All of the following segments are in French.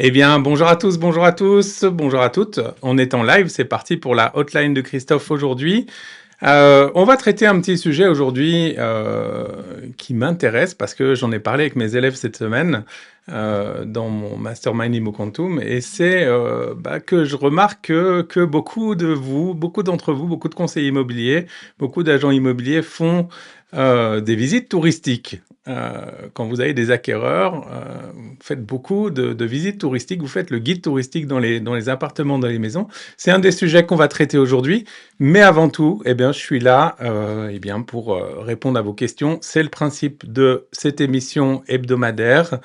Eh bien, bonjour à tous, bonjour à tous, bonjour à toutes. On est en live, c'est parti pour la hotline de Christophe aujourd'hui. On va traiter un petit sujet aujourd'hui qui m'intéresse parce que j'en ai parlé avec mes élèves cette semaine dans mon mastermind Imoquantum et c'est que je remarque que beaucoup de vous, beaucoup d'entre vous, beaucoup de conseillers immobiliers, beaucoup d'agents immobiliers font des visites touristiques. Quand vous avez des acquéreurs, vous faites beaucoup de visites touristiques, vous faites le guide touristique dans les appartements, dans les maisons. C'est un des sujets qu'on va traiter aujourd'hui. Mais avant tout, eh bien, je suis là pour répondre à vos questions. C'est le principe de cette émission hebdomadaire.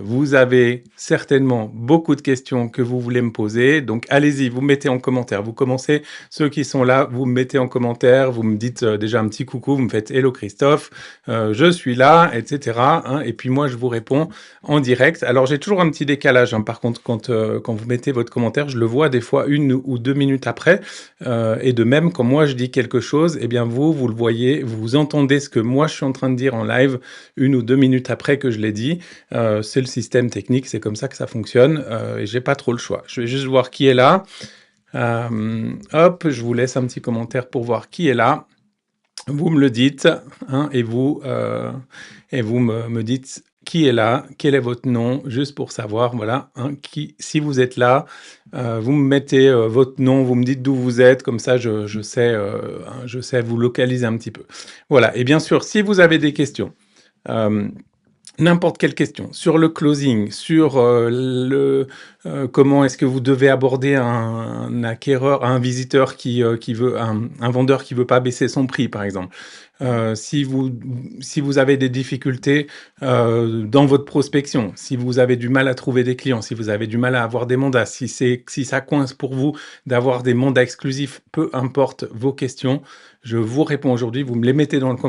Vous avez certainement beaucoup de questions que vous voulez me poser. Donc, allez-y, vous mettez en commentaire. Vous commencez, ceux qui sont là, vous me mettez en commentaire. Vous me dites déjà un petit coucou. Vous me faites Hello Christophe, je suis là, etc. hein. Et puis moi, je vous réponds en direct. Alors, j'ai toujours un petit décalage. Par contre, quand vous mettez votre commentaire, je le vois des fois 1 ou 2 minutes après. Et de même, quand moi je dis quelque chose, eh bien vous le voyez, vous entendez ce que moi je suis en train de dire en live 1 ou 2 minutes après que je l'ai dit. C'est le système technique, c'est comme ça que ça fonctionne. Et j'ai pas trop le choix. Je vais juste voir qui est là. Hop, je vous laisse un petit commentaire pour voir qui est là. Vous me le dites, hein, et vous me dites qui est là, quel est votre nom, juste pour savoir, voilà, hein, si vous êtes là, vous me mettez votre nom, vous me dites d'où vous êtes, comme ça je sais vous localiser un petit peu. Voilà, et bien sûr, si vous avez des questions, n'importe quelle question sur le closing, sur comment est-ce que vous devez aborder un acquéreur, un visiteur qui veut, un vendeur qui veut pas baisser son prix, par exemple. Si vous avez des difficultés dans votre prospection, si vous avez du mal à trouver des clients, si vous avez du mal à avoir des mandats, si ça coince pour vous d'avoir des mandats exclusifs, peu importe vos questions, je vous réponds aujourd'hui. Vous me les mettez dans les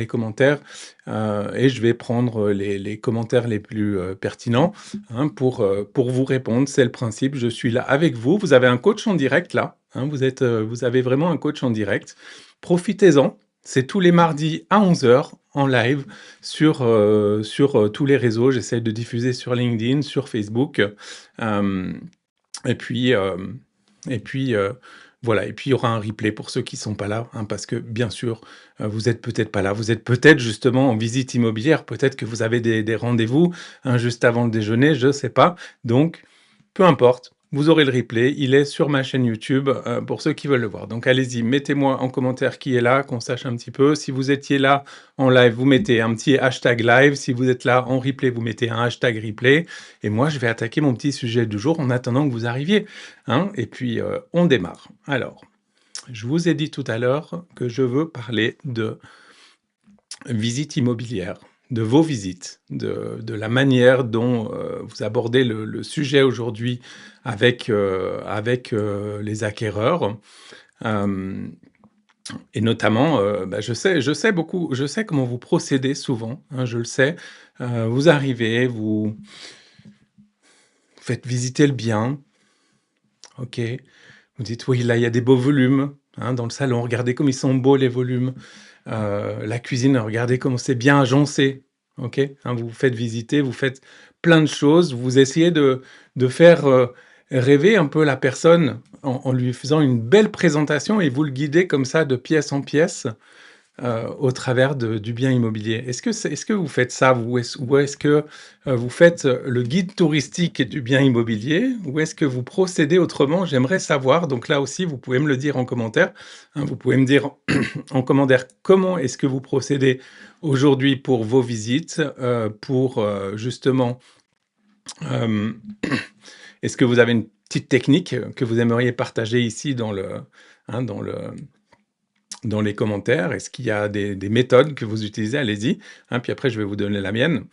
commentaires, et je vais prendre les commentaires les plus pertinents hein, pour vous répondre. C'est le principe. Je suis là avec vous. Vous avez un coach en direct là. Hein, vous avez vraiment un coach en direct. Profitez-en. C'est tous les mardis à 11 heures en live sur tous les réseaux. J'essaie de diffuser sur LinkedIn, sur Facebook. Euh, et puis, euh, et puis voilà. Et puis, il y aura un replay pour ceux qui ne sont pas là, hein, parce que bien sûr, vous êtes peut-être pas là. Vous êtes peut-être justement en visite immobilière. Peut-être que vous avez des rendez-vous hein, juste avant le déjeuner. Je ne sais pas. Donc, peu importe. Vous aurez le replay, il est sur ma chaîne YouTube pour ceux qui veulent le voir. Donc allez-y, mettez-moi en commentaire qui est là, qu'on sache un petit peu. Si vous étiez là en live, vous mettez un petit hashtag live. Si vous êtes là en replay, vous mettez un hashtag replay. Et moi, je vais attaquer mon petit sujet du jour en attendant que vous arriviez. Hein. Et puis, on démarre. Alors, je vous ai dit tout à l'heure que je veux parler de visite immobilière, de vos visites, de la manière dont vous abordez le sujet aujourd'hui avec les acquéreurs. Euh, et notamment, je sais comment vous procédez souvent, hein, je le sais. Vous arrivez, vous faites visiter le bien, ok. Vous dites, oui, là, il y a des beaux volumes hein, dans le salon. Regardez comme ils sont beaux, les volumes. La cuisine, regardez comment c'est bien agencé. Ok hein, vous vous faites visiter, vous faites plein de choses. Vous essayez de faire rêver un peu la personne en lui faisant une belle présentation et vous le guidez comme ça de pièce en pièce au travers du bien immobilier. Est-ce que vous faites ça, vous, ou est-ce que vous faites le guide touristique du bien immobilier, ou est-ce que vous procédez autrement? J'aimerais savoir, donc là aussi, vous pouvez me le dire en commentaire. Hein, vous pouvez me dire en commentaire comment est-ce que vous procédez aujourd'hui pour vos visites, pour justement... euh, est-ce que vous avez une petite technique que vous aimeriez partager ici hein, dans les commentaires? Est-ce qu'il y a des méthodes que vous utilisez? Allez-y. Hein, puis après, je vais vous donner la mienne.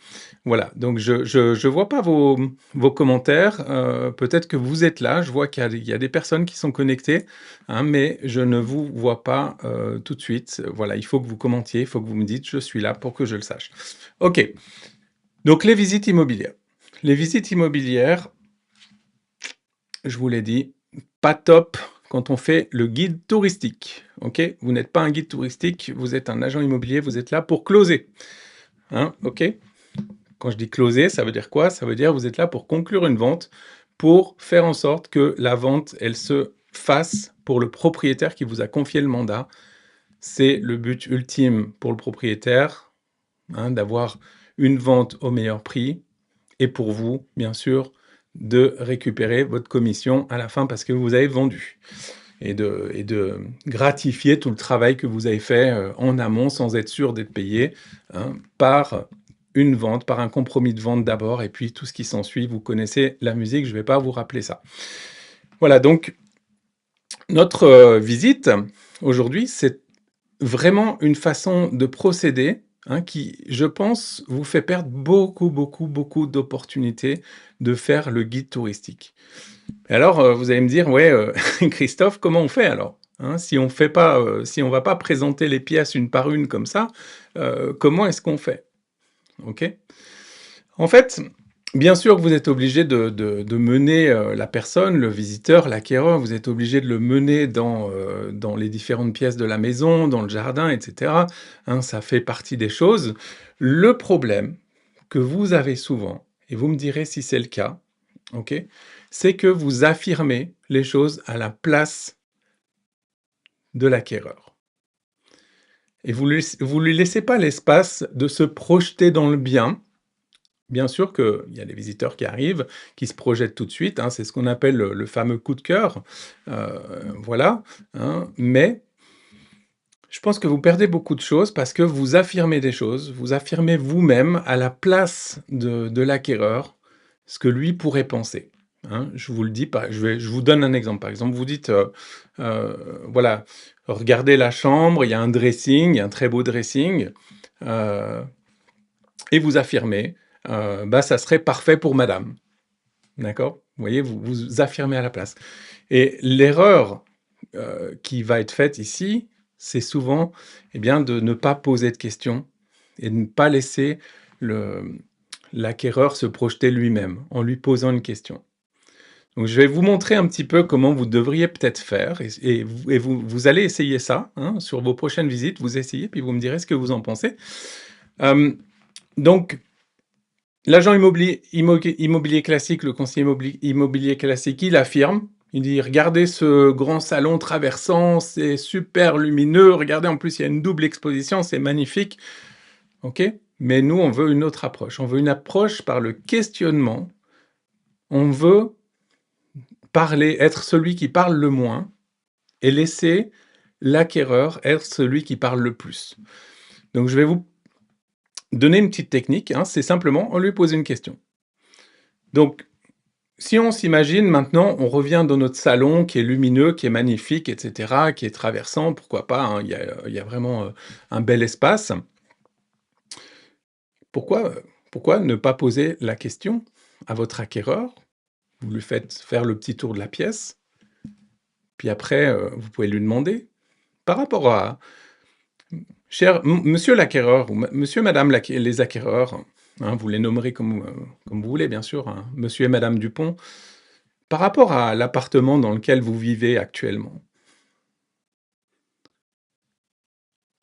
Voilà. Donc, je vois pas vos commentaires. Peut-être que vous êtes là. Je vois qu'il y a des personnes qui sont connectées, hein, mais je ne vous vois pas tout de suite. Voilà. Il faut que vous commentiez. Il faut que vous me dites, je suis là pour que je le sache. OK. Donc, les visites immobilières. Les visites immobilières, je vous l'ai dit, pas top quand on fait le guide touristique. Ok, vous n'êtes pas un guide touristique, vous êtes un agent immobilier, vous êtes là pour closer. Hein, ok. Quand je dis closer, ça veut dire quoi? Ça veut dire vous êtes là pour conclure une vente, pour faire en sorte que la vente, elle se fasse pour le propriétaire qui vous a confié le mandat. C'est le but ultime pour le propriétaire, hein, d'avoir une vente au meilleur prix et pour vous, bien sûr, de récupérer votre commission à la fin parce que vous avez vendu et de gratifier tout le travail que vous avez fait, en amont sans être sûr d'être payé, hein, par une vente, par un compromis de vente d'abord et puis tout ce qui s'ensuit. Vous connaissez la musique, je ne vais pas vous rappeler ça. Voilà, donc notre, visite aujourd'hui, c'est vraiment une façon de procéder, hein, qui, je pense, vous fait perdre beaucoup, beaucoup, beaucoup d'opportunités de faire le guide touristique. Et alors, vous allez me dire: «Ouais, Christophe, comment on fait alors? Hein, si on fait pas, si on va pas présenter les pièces une par une comme ça, comment est-ce qu'on fait?» OK? En fait, bien sûr que vous êtes obligé de mener, la personne, le visiteur, l'acquéreur, vous êtes obligé de le mener dans les différentes pièces de la maison, dans le jardin et cetera, hein, ça fait partie des choses. Le problème que vous avez souvent, et vous me direz si c'est le cas, OK? C'est que vous affirmez les choses à la place de l'acquéreur et vous lui laissez pas l'espace de se projeter dans le bien. Bien sûr qu'il y a des visiteurs qui arrivent, qui se projettent tout de suite, hein, c'est ce qu'on appelle le fameux coup de cœur, voilà, hein, mais je pense que vous perdez beaucoup de choses parce que vous affirmez des choses, vous affirmez vous-même à la place de l'acquéreur, ce que lui pourrait penser, hein. Je vous le dis pas, je vous donne un exemple. Par exemple, vous dites, voilà: «Regardez la chambre, il y a un dressing, il y a un très beau dressing», heu et vous affirmez, «Bah, ça serait parfait pour madame». D'accord? Vous voyez, vous affirmez à la place et l'erreur, qui va être faite ici, c'est souvent, eh bien, de ne pas poser de questions et de ne pas laisser le l'acquéreur se projeter lui-même, en lui posant une question. Donc je vais vous montrer un petit peu comment vous devriez peut-être faire et vous allez essayer ça, hein, sur vos prochaines visites, vous essayez puis vous me direz ce que vous en pensez. Donc l'agent immobilier classique, le conseiller immobilier classique, il affirme, il dit: «Regardez ce grand salon traversant, c'est super lumineux, regardez en plus il y a une double exposition, c'est magnifique». OK? Mais nous, on veut une autre approche. On veut une approche par le questionnement. On veut parler, être celui qui parle le moins et laisser l'acquéreur être celui qui parle le plus. Donc je vais vous donner une petite technique, hein, c'est simplement, on lui pose une question. Donc si on s'imagine maintenant, on revient dans notre salon qui est lumineux, qui est magnifique et cetera, qui est traversant, pourquoi pas, hein, il y a vraiment, un bel espace. Pourquoi ne pas poser la question à votre acquéreur? Vous lui faites faire le petit tour de la pièce, puis après, vous pouvez lui demander: «Par rapport à cher monsieur l'acquéreur ou monsieur, madame les acquéreurs», hein, vous les nommerez comme vous voulez bien sûr, hein, monsieur et madame Dupont. Par rapport à l'appartement dans lequel vous vivez actuellement,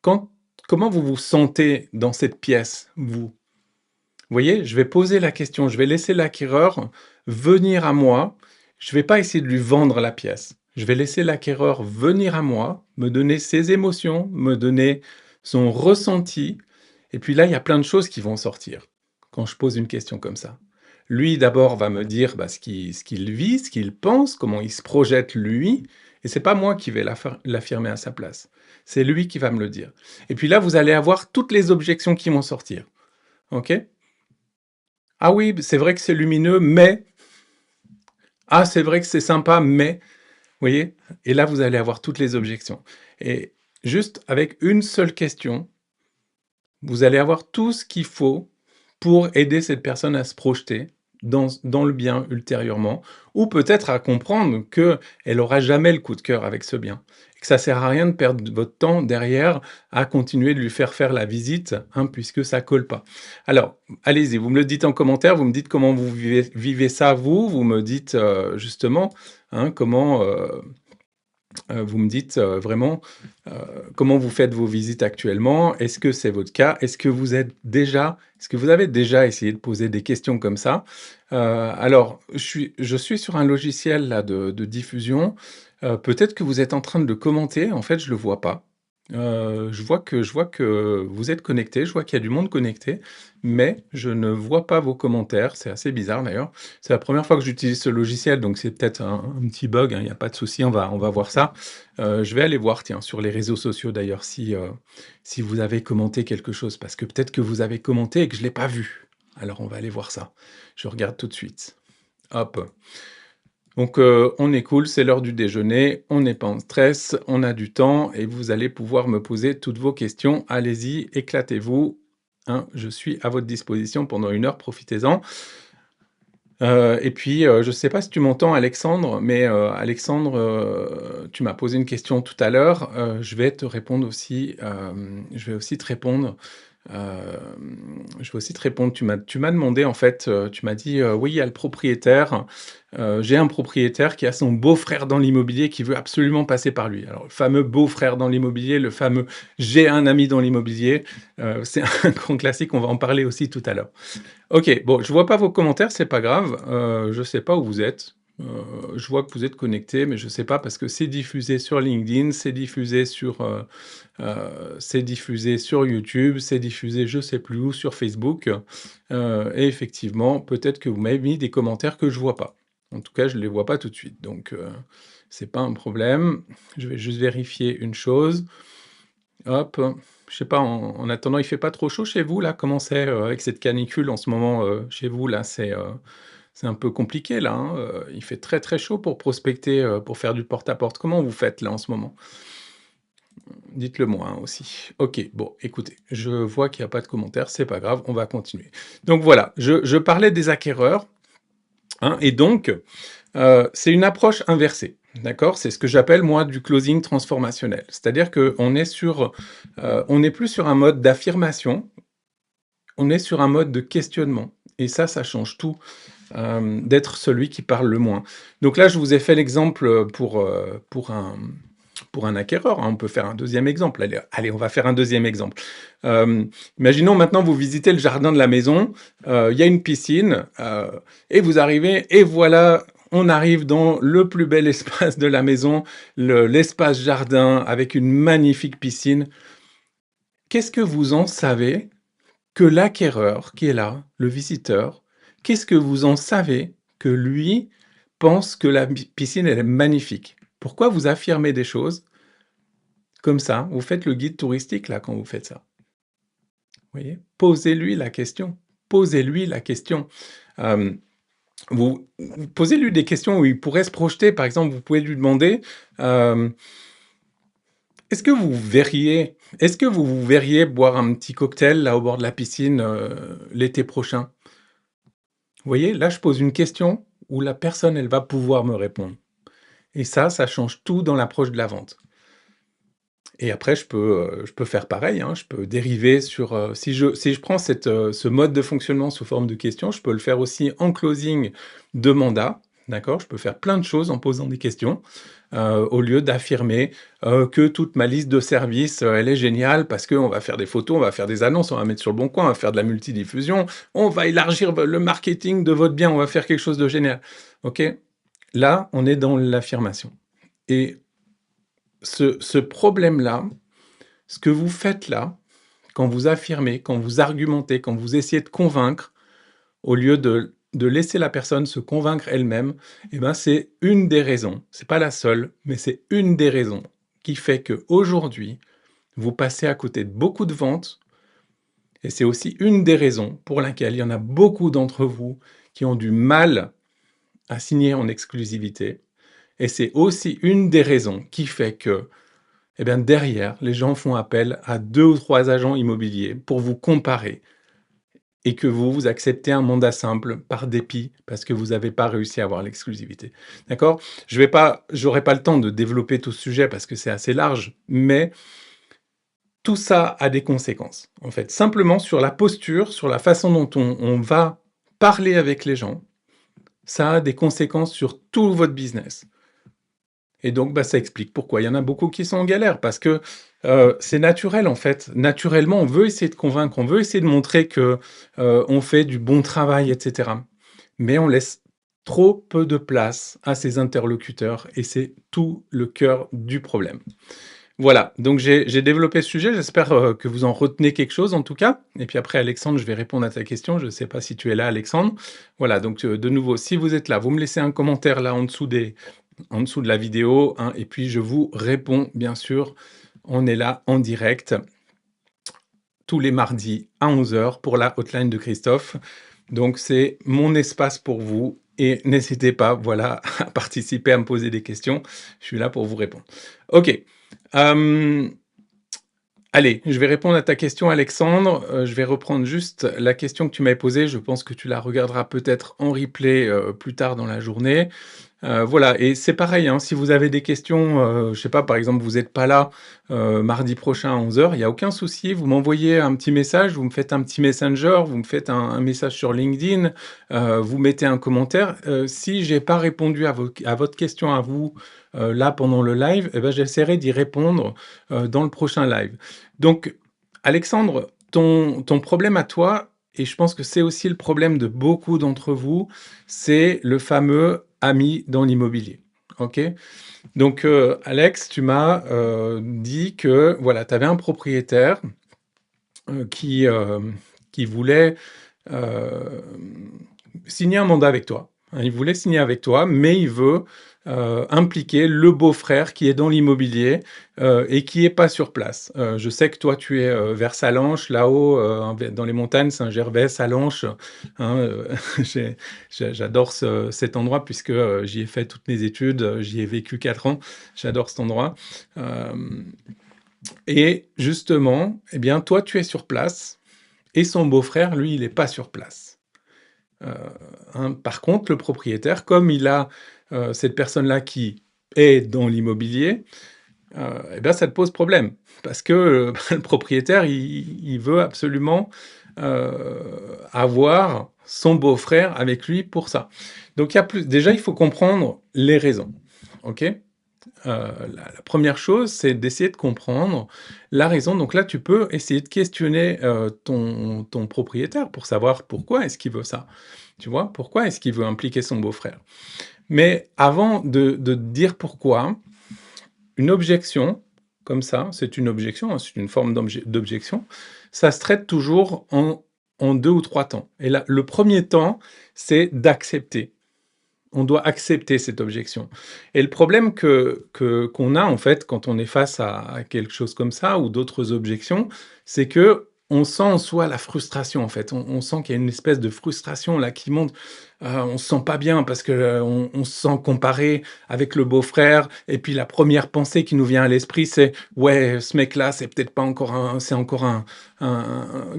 quand comment vous vous sentez dans cette pièce, vous? Vous voyez? Je vais poser la question, je vais laisser l'acquéreur venir à moi. Je ne vais pas essayer de lui vendre la pièce. Je vais laisser l'acquéreur venir à moi, me donner ses émotions, me donner son ressenti et puis là, il y a plein de choses qui vont sortir quand je pose une question comme ça. Lui, d'abord, va me dire, bah, ce qu'il vit, ce qu'il pense, comment il se projette lui et c'est pas moi qui vais l'affirmer à sa place. C'est lui qui va me le dire et puis là, vous allez avoir toutes les objections qui vont sortir. OK? «Ah oui, c'est vrai que c'est lumineux, mais ah, c'est vrai que c'est sympa, mais», vous voyez? Et là, vous allez avoir toutes les objections et juste avec une seule question, vous allez avoir tout ce qu'il faut pour aider cette personne à se projeter dans le bien ultérieurement ou peut-être à comprendre qu'elle aura jamais le coup de cœur avec ce bien et que ça sert à rien de perdre votre temps derrière à continuer de lui faire la visite, hein, puisque ça colle pas. Alors, allez-y, vous me le dites en commentaire, vous me dites comment vous vivez ça vous me dites, justement, hein, comment, Vous me dites, vraiment, comment vous faites vos visites actuellement? Est-ce que c'est votre cas? Est-ce que vous avez déjà essayé de poser des questions comme ça? Alors, je suis sur un logiciel là de diffusion, peut-être que vous êtes en train de le commenter, en fait, je le vois pas. Je vois que vous êtes connectés, je vois qu'il y a du monde connecté, mais je ne vois pas vos commentaires, c'est assez bizarre d'ailleurs. C'est la première fois que j'utilise ce logiciel, donc c'est peut-être un petit bug, hein, il y a pas de souci, on va voir ça. Je vais aller voir, tiens, sur les réseaux sociaux d'ailleurs, si vous avez commenté quelque chose, parce que peut-être que vous avez commenté et que je ne l'ai pas vu. Alors on va aller voir ça. Je regarde tout de suite. Hop. Donc on est cool, c'est l'heure du déjeuner, on n'est pas en stress, on a du temps et vous allez pouvoir me poser toutes vos questions. Allez-y, éclatez-vous, hein, je suis à votre disposition pendant 1 heure, profitez-en. Et puis, je ne sais pas si tu m'entends Alexandre, mais Alexandre, tu m'as posé une question tout à l'heure, je vais te répondre aussi, je vais aussi te répondre, tu m'as demandé en fait, tu m'as dit: «Oui, il y a le propriétaire, j'ai un propriétaire qui a son beau-frère dans l'immobilier qui veut absolument passer par lui». Alors le fameux beau-frère dans l'immobilier, le fameux «j'ai un ami dans l'immobilier», c'est un grand classique, on va en parler aussi tout à l'heure. OK, bon, je vois pas vos commentaires, c'est pas grave, je sais pas où vous êtes. Je vois que vous êtes connectés, mais je sais pas parce que c'est diffusé sur LinkedIn, c'est diffusé sur YouTube, c'est diffusé je sais plus où, sur Facebook, et effectivement, peut-être que vous m'avez mis des commentaires que je vois pas. En tout cas, je les vois pas tout de suite, donc c'est pas un problème. Je vais juste vérifier une chose. Hop, je sais pas, en attendant, il fait pas trop chaud chez vous là? Comment c'est, avec cette canicule en ce moment, chez vous là? C'est un peu compliqué là, hein? Il fait très, très chaud pour prospecter, pour faire du porte-à-porte. Comment vous faites là en ce moment? Dites-le moi, hein, aussi. OK, bon, écoutez, je vois qu'il y a pas de commentaires, c'est pas grave, on va continuer. Donc voilà, je parlais des acquéreurs, hein, et donc c'est une approche inversée, d'accord? C'est ce que j'appelle moi du closing transformationnel. C'est-à-dire qu'on est on n'est plus sur un mode d'affirmation, on est sur un mode de questionnement et ça change tout, d'être celui qui parle le moins. Donc là, je vous ai fait l'exemple, pour un acquéreur, hein, on peut faire un deuxième exemple. Allez, on va faire un deuxième exemple. Imaginons maintenant vous visitez le jardin de la maison, il y a une piscine, et vous arrivez et voilà, on arrive dans le plus bel espace de la maison, l'espace jardin avec une magnifique piscine. Qu'est-ce que vous en savez que l'acquéreur qui est là, le visiteur, qu'est-ce que vous en savez que lui pense que la piscine, elle est magnifique? Pourquoi vous affirmez des choses comme ça? Vous faites le guide touristique là quand vous faites ça. Vous voyez? Posez-lui la question. Posez-lui la question. Hem, vous posez-lui des questions où il pourrait se projeter. Par exemple, vous pouvez lui demander, hem: est-ce que vous vous verriez boire un petit cocktail là au bord de la piscine, l'été prochain? Vous voyez? Là, je pose une question où la personne, elle va pouvoir me répondre et ça change tout dans l'approche de la vente. Et après je peux faire pareil, hein, je peux dériver sur, si je prends ce mode de fonctionnement sous forme de question, je peux le faire aussi en closing de mandat, d'accord? Je peux faire plein de choses en posant des questions, au lieu d'affirmer, que toute ma liste de services, elle est géniale parce qu'on va faire des photos, on va faire des annonces, on va mettre sur le bon coin, on va faire de la multidiffusion, on va élargir le marketing de votre bien, on va faire quelque chose de génial. OK? Là, on est dans l'affirmation et ce problème-là, ce que vous faites là, quand vous affirmez, quand vous argumentez, quand vous essayez de convaincre, au lieu de laisser la personne se convaincre elle-même, eh ben, c'est une des raisons, c'est pas la seule, mais c'est une des raisons qui fait qu'aujourd'hui, vous passez à côté de beaucoup de ventes et c'est aussi une des raisons pour laquelle il y en a beaucoup d'entre vous qui ont du mal à signer en exclusivité et c'est aussi une des raisons qui fait que eh bien, derrière, les gens font appel à 2 ou 3 agents immobiliers pour vous comparer et que vous acceptez un mandat simple par dépit parce que vous n'avez pas réussi à avoir l'exclusivité. D'accord? J'aurai pas le temps de développer tout ce sujet parce que c'est assez large, mais tout ça a des conséquences, en fait. Simplement sur la posture, sur la façon dont on va parler avec les gens, ça a des conséquences sur tout votre business. Et donc, bah, ça explique pourquoi il y en a beaucoup qui sont en galère parce que, c'est naturel, en fait. Naturellement, on veut essayer de convaincre, on veut essayer de montrer que, on fait du bon travail et cetera. Mais on laisse trop peu de place à ses interlocuteurs et c'est tout le cœur du problème. Voilà, donc j'ai développé ce sujet, j'espère, que vous en retenez quelque chose en tout cas et puis après Alexandre, je vais répondre à ta question. Je ne sais pas si tu es là Alexandre? Voilà, donc de nouveau, si vous êtes là, vous me laissez un commentaire là en dessous de la vidéo, hein, et puis je vous réponds bien sûr. On est là en direct tous les mardis à 11 h pour la hotline de Christophe. Donc c'est mon espace pour vous et n'hésitez pas, voilà, à participer, à me poser des questions. Je suis là pour vous répondre. OK. Allez, je vais répondre à ta question Alexandre. Je vais reprendre juste la question que tu m'avais posée. Je pense que tu la regarderas peut-être en replay, plus tard dans la journée. Voilà et c'est pareil, hein, si vous avez des questions, je sais pas, par exemple, vous êtes pas là, mardi prochain à 11 h, il y a aucun souci, vous m'envoyez un petit message, vous me faites un petit messenger, vous me faites un message sur LinkedIn, vous mettez un commentaire. Si j'ai pas répondu à votre question à vous, là, pendant le live et ben, j'essaierai d'y répondre, dans le prochain live. Donc Alexandre, ton problème à toi et je pense que c'est aussi le problème de beaucoup d'entre vous, c'est le fameux ami dans l'immobilier. OK? Donc, Alex, tu m'as, dit que, voilà, tu avais un propriétaire, heu, qui, hem, qui voulait, signer un mandat avec toi, hein. Il voulait signer avec toi, mais il veut, impliquer le beau-frère qui est dans l'immobilier, et qui est pas sur place. Je sais que toi, tu es, vers Sallanches, là-haut, dans les montagnes, Saint-Gervais, Sallanches, hein, j'adore cet endroit puisque, j'y ai fait toutes mes études, j'y ai vécu 4 ans. J'adore cet endroit, hem et justement, eh bien, toi, tu es sur place et son beau-frère, lui, il est pas sur place. Heu, hein, par contre, le propriétaire, comme il a, cette personne-là qui est dans l'immobilier, et ben, ça te pose problème. Parce que, le propriétaire, il veut absolument, avoir son beau-frère avec lui pour ça. Donc il y a plus déjà, il faut comprendre les raisons, OK? La 1re chose, c'est d'essayer de comprendre la raison. Donc là, tu peux essayer de questionner, ton propriétaire pour savoir pourquoi est-ce qu'il veut ça, tu vois? Pourquoi est-ce qu'il veut impliquer son beau-frère? Mais avant de te dire pourquoi, une objection comme ça, c'est une objection, hein, c'est une forme d'objection, ça se traite toujours en 2 ou 3 temps et là, le 1er temps, c'est d'accepter. On doit accepter cette objection et le problème qu'on a, en fait, quand on est face à quelque chose comme ça ou d'autres objections, c'est qu'on sent en soi la frustration, en fait. On sent qu'il y a une espèce de frustration là qui monte. On se sent pas bien parce que, on se sent comparé avec le beau-frère et puis la première pensée qui nous vient à l'esprit, c'est: «Ouais, ce mec-là, c'est peut-être pas encore un c'est encore un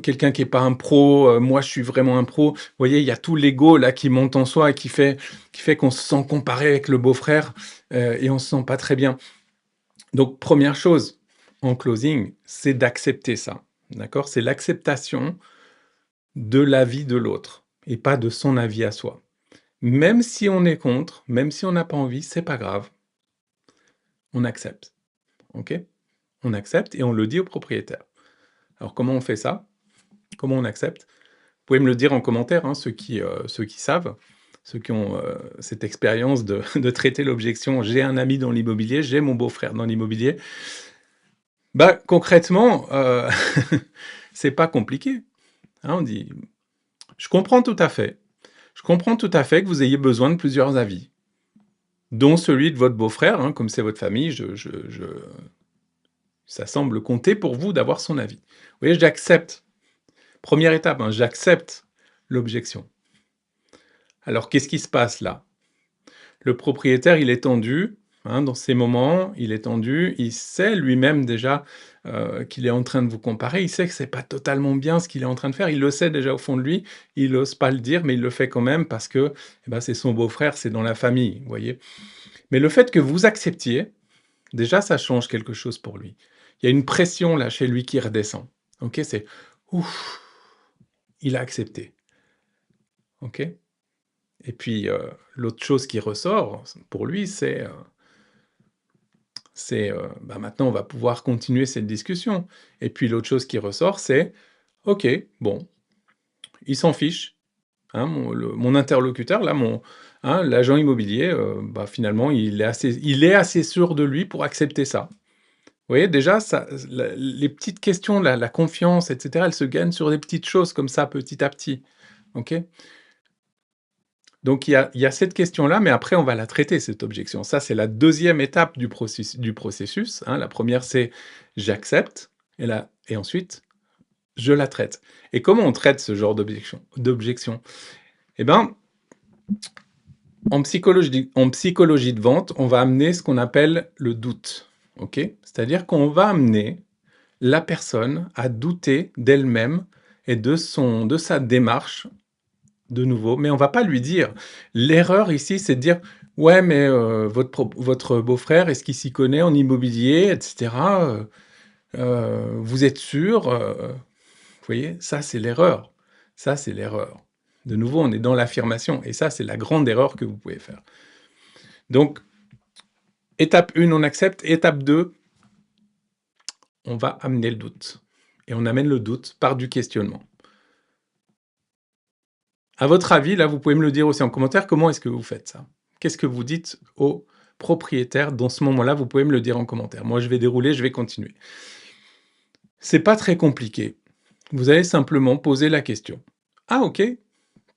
quelqu'un qui est pas un pro, moi je suis vraiment un pro». Vous voyez, il y a tout l'ego là qui monte en soi et qui fait qu'on se sent comparé avec le beau-frère, et on se sent pas très bien. Donc 1re chose, en closing, c'est d'accepter ça, d'accord? C'est l'acceptation de l'avis de l'autre et pas de son avis à soi. Même si on est contre, même si on n'a pas envie, c'est pas grave. On accepte, OK? On accepte et on le dit au propriétaire. Alors comment on fait ça? Comment on accepte? Vous pouvez me le dire en commentaire, hein, ceux qui savent, ceux qui ont, cette expérience de de traiter l'objection: «J'ai un ami dans l'immobilier, j'ai mon beau-frère dans l'immobilier». Bah, concrètement, c'est pas compliqué, hein, on dit: «Je comprends tout à fait. Je comprends tout à fait que vous ayez besoin de plusieurs avis, dont celui de votre beau-frère», hein, comme c'est votre famille, ça semble compter pour vous d'avoir son avis. Vous voyez, j'accepte. Première étape, hein, j'accepte l'objection. Alors qu'est-ce qui se passe là? Le propriétaire, il est tendu, hein, dans ces moments, il est tendu, il sait lui-même déjà, qu'il est en train de vous comparer, il sait que c'est pas totalement bien ce qu'il est en train de faire, il le sait déjà au fond de lui, il ose pas le dire, mais il le fait quand même parce que, eh ben, c'est son beau-frère, c'est dans la famille, vous voyez? Mais le fait que vous acceptiez, déjà ça change quelque chose pour lui. Il y a une pression là chez lui qui redescend, OK? C'est: «Ouf, il a accepté», OK? Et puis, l'autre chose qui ressort pour lui, c'est, C'est, maintenant on va pouvoir continuer cette discussion et puis l'autre chose qui ressort, c'est: «OK, bon, il s'en fiche, hein, mon interlocuteur là, l'agent immobilier, finalement il est assez sûr de lui pour accepter ça». Vous voyez déjà ça les petites questions, la confiance et cetera, elle se gagne sur des petites choses comme ça, petit à petit, OK? Donc il y a cette question-là, mais après on va la traiter cette objection. Ça, c'est la deuxième étape du processus, hein. La première c'est: j'accepte et ensuite je la traite. Et comment on traite ce genre d'objection? Eh ben, en psychologie de vente, on va amener ce qu'on appelle le doute, OK? C'est-à-dire qu'on va amener la personne à douter d'elle-même et de sa démarche de nouveau, mais on va pas lui dire l'erreur ici, c'est de dire: «Ouais, mais votre beau-frère, est-ce qu'il s'y connaît en immobilier et cetera, vous êtes sûr?» Vous voyez? Ça, c'est l'erreur. Ça, c'est l'erreur. De nouveau, on est dans l'affirmation et ça, c'est la grande erreur que vous pouvez faire. Donc, étape 1, on accepte. Étape 2, on va amener le doute et on amène le doute par du questionnement. À votre avis, là, vous pouvez me le dire aussi en commentaire, comment est-ce que vous faites ça? Qu'est-ce que vous dites aux propriétaires dans ce moment-là? Vous pouvez me le dire en commentaire. Moi, je vais dérouler, je vais continuer. C'est pas très compliqué. Vous allez simplement poser la question. Ah OK,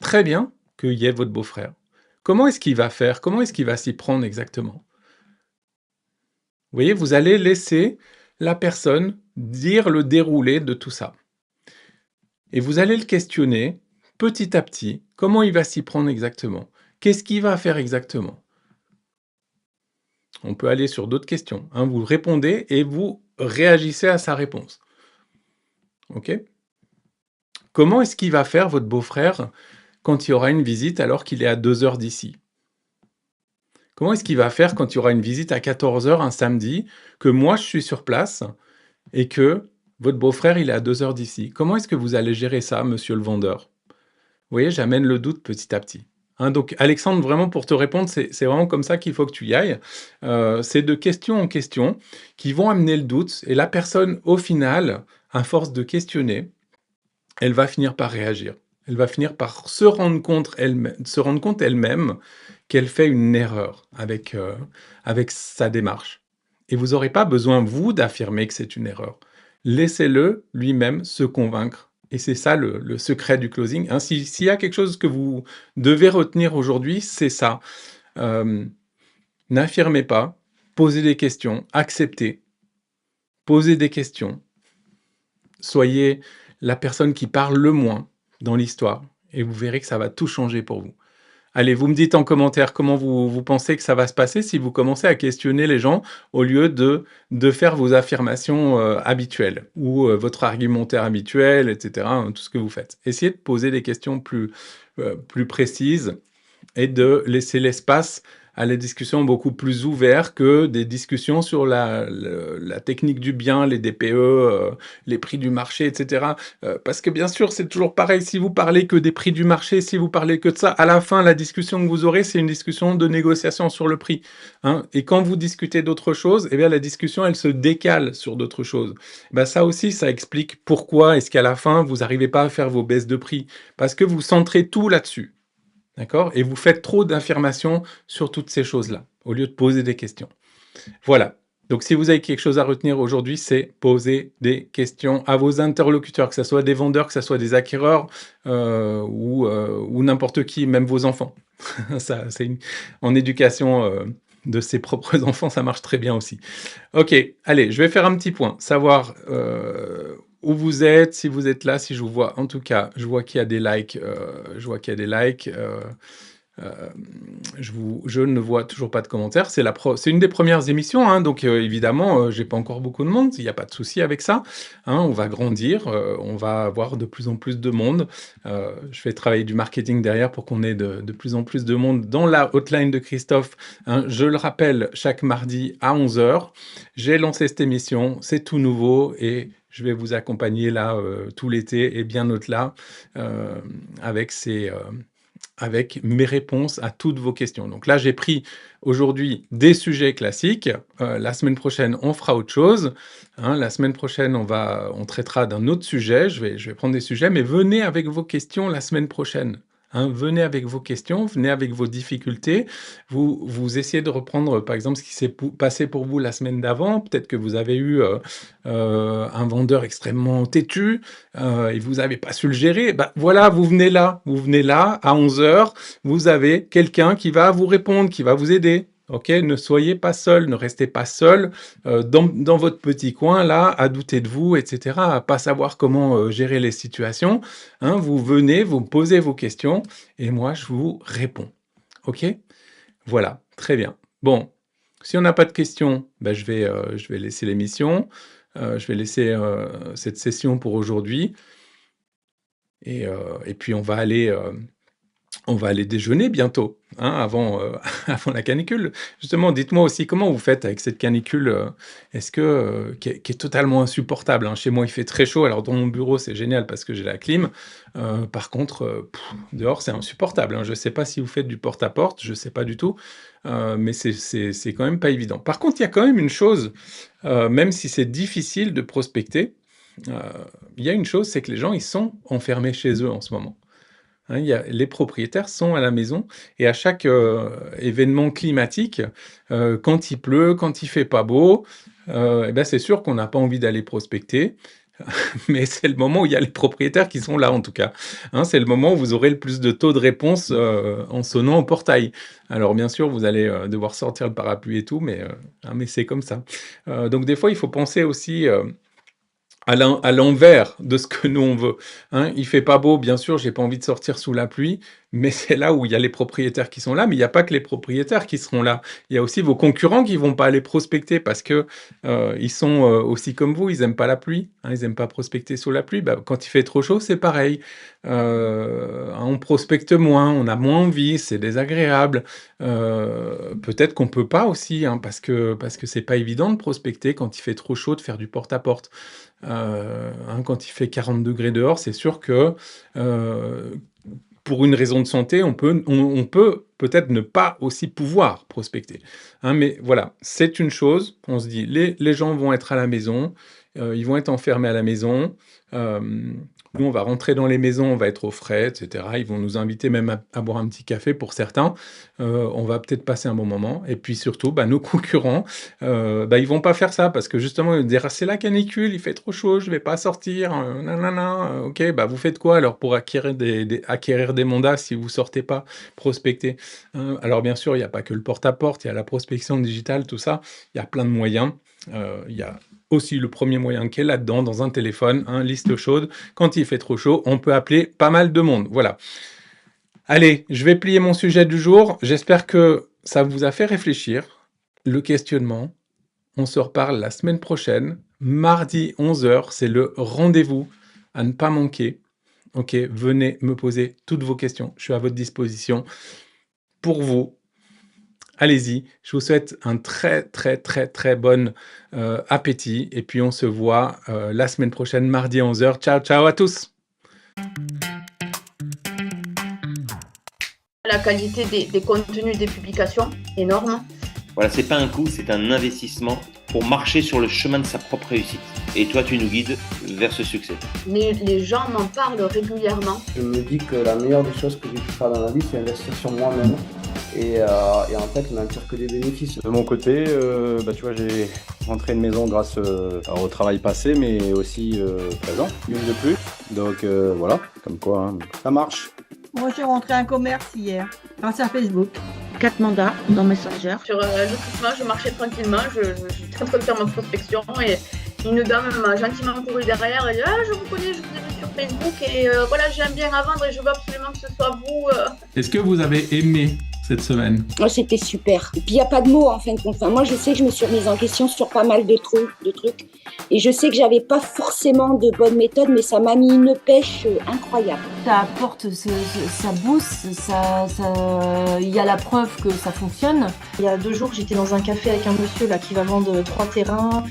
très bien qu'il y ait votre beau-frère. Comment est-ce qu'il va faire? Comment est-ce qu'il va s'y prendre exactement? Vous voyez, vous allez laisser la personne dire le déroulé de tout ça. Et vous allez le questionner petit à petit, comment il va s'y prendre exactement? Qu'est-ce qu'il va faire exactement? On peut aller sur d'autres questions, hein. Vous répondez et vous réagissez à sa réponse. OK? Comment est-ce qu'il va faire votre beau-frère quand il y aura une visite alors qu'il est à 2 heures d'ici? Comment est-ce qu'il va faire quand il y aura une visite à 14 heures un samedi, que moi je suis sur place et que votre beau-frère il est à 2 heures d'ici? Comment est-ce que vous allez gérer ça, monsieur le vendeur? Vous voyez, j'amène le doute petit à petit. Hein, donc Alexandre, vraiment pour te répondre, c'est vraiment comme ça qu'il faut que tu y ailles. C'est de question en question qui vont amener le doute et la personne, au final, à force de questionner, elle va finir par réagir. Elle va finir par se rendre compte elle-même qu'elle fait une erreur avec sa démarche. Et vous n'aurez pas besoin, vous, d'affirmer que c'est une erreur. Laissez-le lui-même se convaincre. Et c'est ça le secret du closing, hein. S'il y a quelque chose que vous devez retenir aujourd'hui, c'est ça. N'affirmez pas, posez des questions, acceptez, posez des questions. Soyez la personne qui parle le moins dans l'histoire et vous verrez que ça va tout changer pour vous. Allez, vous me dites en commentaire comment vous pensez que ça va se passer si vous commencez à questionner les gens au lieu de faire vos affirmations, habituelles ou, votre argumentaire habituel et cetera, hein, tout ce que vous faites. Essayez de poser des questions plus précises et de laisser l'espace à la discussion beaucoup plus ouvert que des discussions sur la technique du bien, les DPE, les prix du marché, et cetera. Parce que bien sûr, c'est toujours pareil, si vous parlez que des prix du marché, si vous parlez que de ça, à la fin, la discussion que vous aurez, c'est une discussion de négociation sur le prix, hein. Et quand vous discutez d'autres choses, eh bien la discussion, elle se décale sur d'autres choses. Bah, ça aussi, ça explique pourquoi est-ce qu'à la fin, vous n'arrivez pas à faire vos baisses de prix. Parce que vous centrez tout là-dessus. D'accord? Et vous faites trop d'affirmations sur toutes ces choses-là, au lieu de poser des questions. Voilà. Donc si vous avez quelque chose à retenir aujourd'hui, c'est poser des questions à vos interlocuteurs, que ce soit des vendeurs, que ce soit des acquéreurs, ou n'importe qui, même vos enfants. Ça, en éducation, de ses propres enfants, ça marche très bien aussi. OK, allez, je vais faire un petit point, savoir, où vous êtes, si vous êtes là, si je vous vois. En tout cas, je vois qu'il y a des likes, je ne vois toujours pas de commentaires. C'est une des premières émissions, hein, donc évidemment, j'ai pas encore beaucoup de monde, il y a pas de souci avec ça, hein. On va grandir, on va avoir de plus en plus de monde. Je fais travailler du marketing derrière pour qu'on ait de plus en plus de monde dans la hotline de Christophe, hein. Je le rappelle, chaque mardi à 11 heures. J'ai lancé cette émission, c'est tout nouveau et je vais vous accompagner là, tout l'été et bien au-delà, avec avec mes réponses à toutes vos questions. Donc là, j'ai pris aujourd'hui des sujets classiques. La semaine prochaine, on fera autre chose. Hein, la semaine prochaine, on traitera d'un autre sujet. Je vais prendre des sujets, mais venez avec vos questions la semaine prochaine. Hein, venez avec vos questions, venez avec vos difficultés. Vous essayez de reprendre, par exemple, ce qui s'est passé pour vous la semaine d'avant. Peut-être que vous avez eu un vendeur extrêmement têtu et vous n'avez pas su le gérer. Bah, voilà, vous venez là à 11 heures. Vous avez quelqu'un qui va vous répondre, qui va vous aider. Ok, ne soyez pas seul, ne restez pas seul dans votre petit coin là, à douter de vous, etc., à pas savoir comment gérer les situations. Hein, vous venez, vous me posez vos questions et moi je vous réponds. Ok, voilà, très bien. Bon, si on n'a pas de questions, ben, je vais laisser l'émission. Je vais laisser cette session pour aujourd'hui et puis on va aller déjeuner bientôt, hein, avant, avant la canicule. Justement, dites-moi aussi comment vous faites avec cette canicule, est-ce que, qui est totalement insupportable, hein. Chez moi, il fait très chaud, alors dans mon bureau, c'est génial parce que j'ai la clim. Par contre, dehors, c'est insupportable, hein. Je ne sais pas si vous faites du porte-à-porte, je ne sais pas du tout, mais c'est quand même pas évident. Par contre, il y a quand même une chose, même si c'est difficile de prospecter, heu, il y a une chose, c'est que les gens, ils sont enfermés chez eux en ce moment. Hein, les propriétaires sont à la maison et à chaque événement climatique, quand il pleut, quand il fait pas beau, et ben c'est sûr qu'on n'a pas envie d'aller prospecter, mais c'est le moment où il y a les propriétaires qui sont là en tout cas. Hein, c'est le moment où vous aurez le plus de taux de réponse en sonnant au portail. Alors bien sûr, vous allez devoir sortir le parapluie et tout, mais c'est comme ça. Donc des fois, il faut penser aussi à l'envers de ce que nous on veut, hein. Il fait pas beau, bien sûr, j'ai pas envie de sortir sous la pluie, mais c'est là où il y a les propriétaires qui sont là, mais il y a pas que les propriétaires qui seront là. Il y a aussi vos concurrents qui vont pas aller prospecter parce que, ils sont, aussi comme vous, ils aiment pas la pluie, hein, ils aiment pas prospecter sous la pluie. Bah, quand il fait trop chaud, c'est pareil. On prospecte moins, on a moins envie, c'est désagréable. Peut-être qu'on peut pas aussi, hein, parce que c'est pas évident de prospecter quand il fait trop chaud, de faire du porte-à-porte. Hein, quand il fait 40 degrés dehors, c'est sûr que pour une raison de santé, on peut peut-être ne pas aussi pouvoir prospecter. Hein, mais voilà, c'est une chose. On se dit, les gens vont être à la maison, ils vont être enfermés à la maison. Nous, on va rentrer dans les maisons, on va être au frais, etc. Ils vont nous inviter même à boire un petit café pour certains. On va peut-être passer un bon moment. Et puis surtout, bah, nos concurrents, ils vont pas faire ça parce que justement, ils vont dire: «Ah, c'est la canicule, il fait trop chaud, je vais pas sortir, nanana». OK, bah, vous faites quoi alors pour acquérir des mandats si vous sortez pas prospecter? Alors bien sûr, il y a pas que le porte-à-porte, il y a la prospection digitale, tout ça. Il y a plein de moyens. Il y a aussi le premier moyen qui est là-dedans, dans un téléphone, hein, liste chaude. Quand il fait trop chaud, on peut appeler pas mal de monde. Voilà. Allez, je vais plier mon sujet du jour. J'espère que ça vous a fait réfléchir. Le questionnement. On se reparle la semaine prochaine, mardi 11 heures. C'est le rendez-vous à ne pas manquer. Ok, venez me poser toutes vos questions. Je suis à votre disposition pour vous. Allez-y, je vous souhaite un très très très très bon appétit et puis on se voit la semaine prochaine, mardi à 11 heures. Ciao, ciao à tous. La qualité des contenus des publications, énorme. Voilà, c'est pas un coût, c'est un investissement pour marcher sur le chemin de sa propre réussite. Et toi, tu nous guides vers ce succès. Les gens m'en parlent régulièrement. Je me dis que la meilleure des choses que j'ai pu faire dans ma vie, c'est investir sur moi-même. Et en fait, on n'en tire que des bénéfices. De mon côté, tu vois, j'ai rentré une maison grâce au travail passé, mais aussi présent, une de plus. Donc voilà, comme quoi, hein, ça marche. Moi, j'ai rentré un commerce hier, grâce à Facebook. 4 mandats dans Messenger. Sur lotissement, je marchais tranquillement, j'étais en train de faire ma prospection et une dame m'a gentiment couru derrière et dit: «Ah, je vous connais, je vous ai vu sur Facebook et voilà, j'ai un bien à vendre et je veux absolument que ce soit vous.» Est-ce que vous avez aimé cette semaine? Moi, c'était super. Et puis, il n'y a pas de mots, en fin de compte. Enfin, moi, je sais que je me suis remise en question sur pas mal de trucs. Et je sais que j'avais pas forcément de bonnes méthodes, mais ça m'a mis une pêche incroyable. Ça apporte, ça booste, il y a la preuve que ça fonctionne. Il y a 2 jours, j'étais dans un café avec un monsieur là qui va vendre 3 terrains.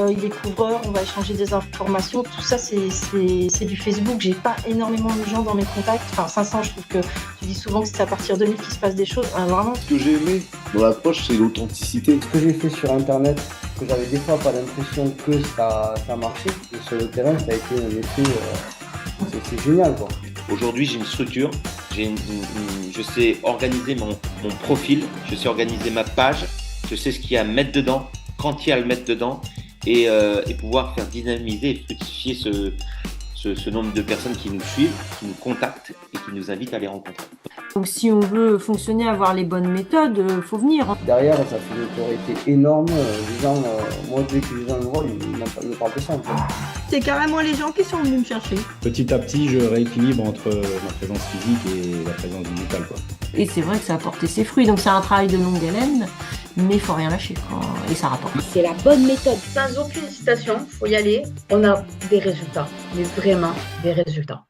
Il est couvreur, on va échanger des informations. Tout ça, c'est du Facebook. J'ai pas énormément de gens dans mes contacts. Enfin, 500, je trouve que tu dis souvent que c'est à partir de 1000 qu'il se passe des choses. Vraiment. Ce que j'ai aimé dans l'approche, c'est l'authenticité. Ce que j'ai fait sur Internet, que j'avais des fois pas l'impression que ça marchait, et sur le terrain, ça a été un effet, c'est génial, quoi. Aujourd'hui, j'ai une structure, je sais organiser mon profil, je sais organiser ma page, je sais ce qu'il y a à mettre dedans, quand il y a à le mettre dedans, et pouvoir faire dynamiser et fructifier ce nombre de personnes qui nous suivent, qui nous contactent et qui nous invitent à les rencontrer. Donc si on veut fonctionner, avoir les bonnes méthodes, faut venir. Derrière, ça fait une autorité énorme. Les gens, moi, dès que les gens me voient, ils me parlent de ça, en fait. C'est carrément les gens qui sont venus me chercher. Petit à petit, je rééquilibre entre ma présence physique et la présence digitale, quoi. Et c'est vrai que ça a porté ses fruits. Donc c'est un travail de longue haleine, mais il faut rien lâcher, quoi. Et ça rapporte. C'est la bonne méthode. Sans aucune hésitation, faut y aller. On a des résultats, mais vraiment des résultats.